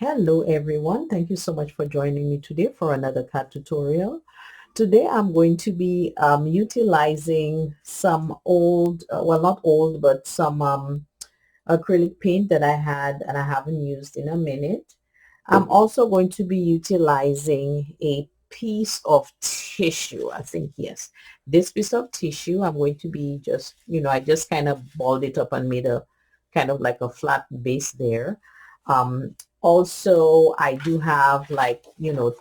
Hello everyone, thank you so much for joining me today for another CAD tutorial. Today I'm going to be utilizing some old, well not old, but some acrylic paint that I had and I haven't used in a minute. I'm also going to be utilizing a piece of tissue. I think, yes, this piece of tissue I'm going to be just, I just kind of balled it up and made a kind of like a flat base there. Also, I do have like,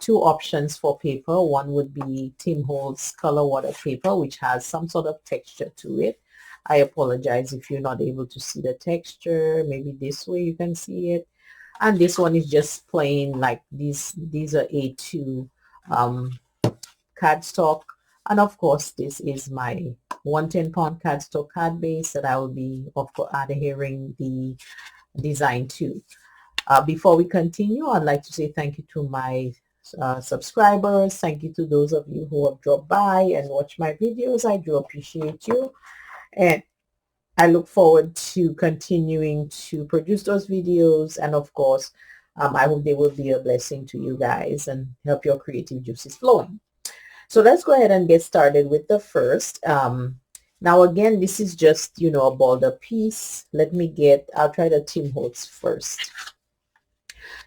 two options for paper. One would be Tim Holtz color water paper, which has some sort of texture to it. I apologize if you're not able to see the texture. Maybe this way you can see it. And this one is just plain, like these are A2 cardstock. And of course, this is my 110-pound cardstock card base that I will be, of course, adhering the design to. Before we continue, I'd like to say thank you to my subscribers. Thank you to those of you who have dropped by and watched my videos. I do appreciate you. And I look forward to continuing to produce those videos. And of course, I hope they will be a blessing to you guys and help your creative juices flowing. So let's go ahead and get started with the first. Now again, this is just, a bolder piece. I'll try the Tim Holtz first.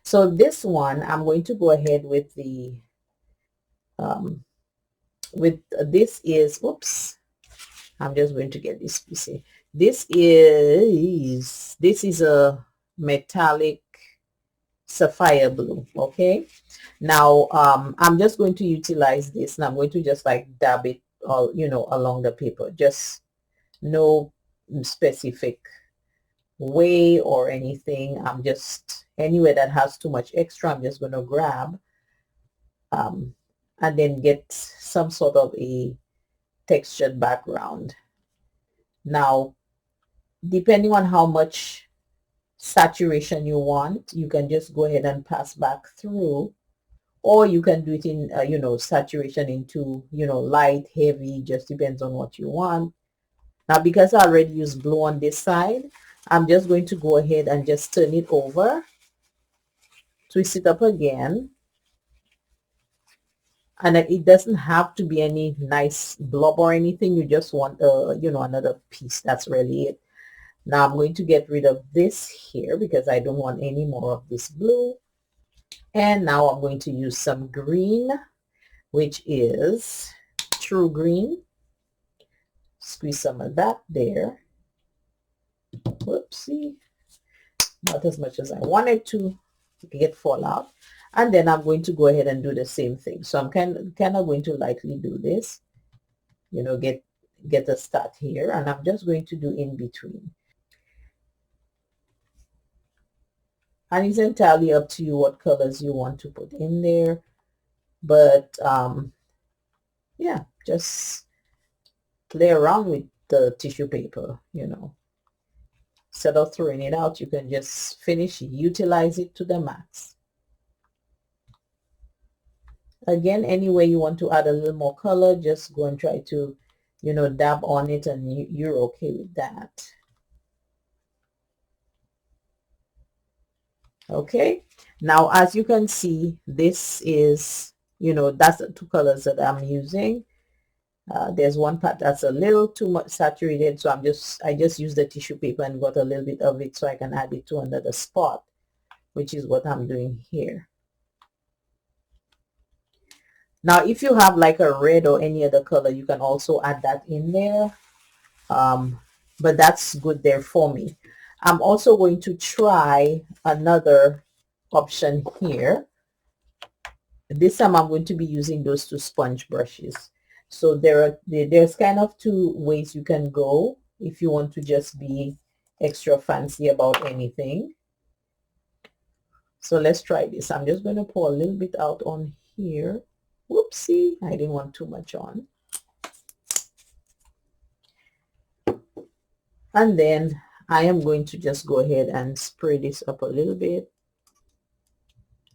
So this one, I'm going to go ahead with this is, oops, I'm just going to get this piece. This is a metallic sapphire blue. Okay. Now, I'm just going to utilize this and I'm going to just like dab it all, along the paper. Just no specific way or anything. I'm just anywhere that has too much extra, I'm just going to grab and then get some sort of a textured background. Now, depending on how much saturation you want, you can just go ahead and pass back through, or you can do it in saturation into light, heavy, just depends on what you want. Now, because I already used blue on this side, I'm just going to go ahead and just turn it over, twist it up again, and it doesn't have to be any nice blob or anything. You just want another piece. That's really it. Now I'm going to get rid of this here because I don't want any more of this blue. And now I'm going to use some green, which is true green. Squeeze some of that there. Whoopsie. Not as much as I wanted to get fallout. And then I'm going to go ahead and do the same thing. So I'm kind of going to lightly do this, get a start here, and I'm just going to do in between. And it's entirely up to you what colors you want to put in there. But yeah, just play around with the tissue paper, Instead of throwing it out, you can just utilize it to the max. Again, any way you want to add a little more color, just go and try to, dab on it, and you're okay with that. Okay, now as you can see, this is, that's the two colors that I'm using. There's one part that's a little too much saturated, so I just use the tissue paper and got a little bit of it so I can add it to another spot, which is what I'm doing here. Now, if you have like a red or any other color, you can also add that in there. But that's good there for me. I'm also going to try another option here. This time I'm going to be using those two sponge brushes. So there's kind of two ways you can go if you want to just be extra fancy about anything. So let's try this. I'm just going to pour a little bit out on here. Whoopsie, I didn't want too much on. And then I am going to just go ahead and spray this up a little bit.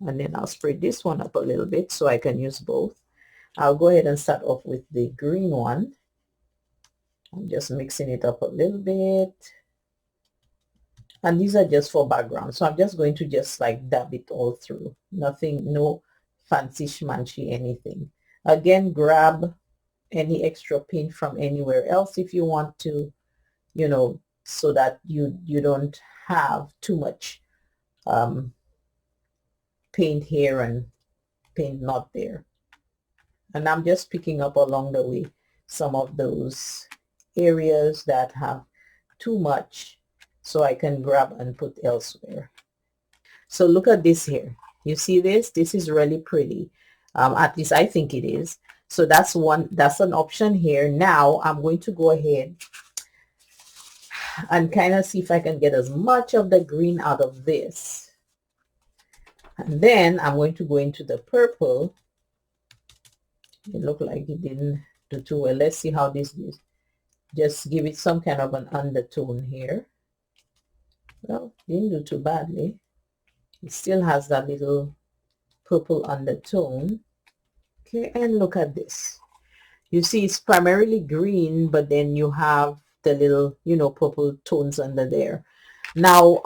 And then I'll spray this one up a little bit so I can use both. I'll go ahead and start off with the green one. I'm just mixing it up a little bit. And these are just for background. So I'm just going to just like dab it all through. Nothing, no fancy schmancy anything. Again, grab any extra paint from anywhere else if you want to, you know, so that you don't have too much paint here and paint not there. And I'm just picking up along the way some of those areas that have too much so I can grab and put elsewhere. So look at this here. You see this? This is really pretty. At least I think it is. So that's an option here. Now I'm going to go ahead and kind of see if I can get as much of the green out of this. And then I'm going to go into the purple. It looked like it didn't do too well. Let's see how this is. Just give it some kind of an undertone here. Well, didn't do too badly. It still has that little purple undertone. Okay, and look at this. You see it's primarily green, but then you have the little, you know, purple tones under there. Now,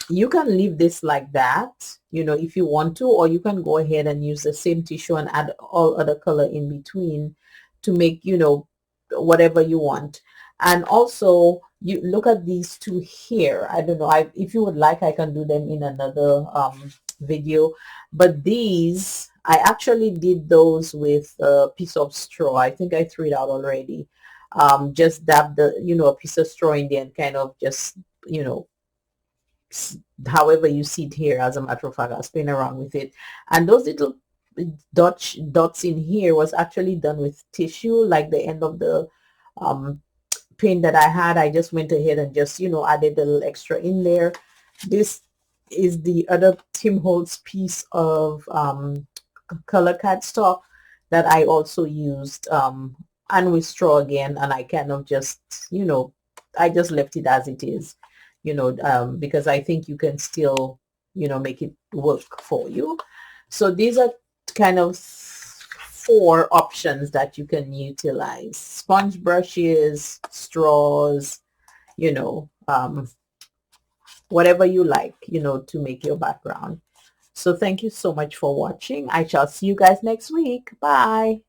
you can leave this like that, you know, if you want to, or you can go ahead and use the same tissue and add all other color in between to make, you know, whatever you want. And also, you look at these two here. I don't know, if you would like, I can do them in another video, but these I actually did those with a piece of straw. I think I threw it out already. Just dab the, you know, a piece of straw in there and kind of just, you know, however you see it here. As a matter of fact, I'll spin around with it, and those little dots in here was actually done with tissue, like the end of the paint that I had. I just went ahead and just, you know, added a little extra in there. This is the other Tim Holtz piece of color cardstock that I also used, and with straw again, and I kind of just, you know, I just left it as it is, you know, because I think you can still, you know, make it work for you. So these are kind of 4 options that you can utilize: sponge brushes, straws, you know, whatever you like, you know, to make your background. So thank you so much for watching. I shall see you guys next week. Bye.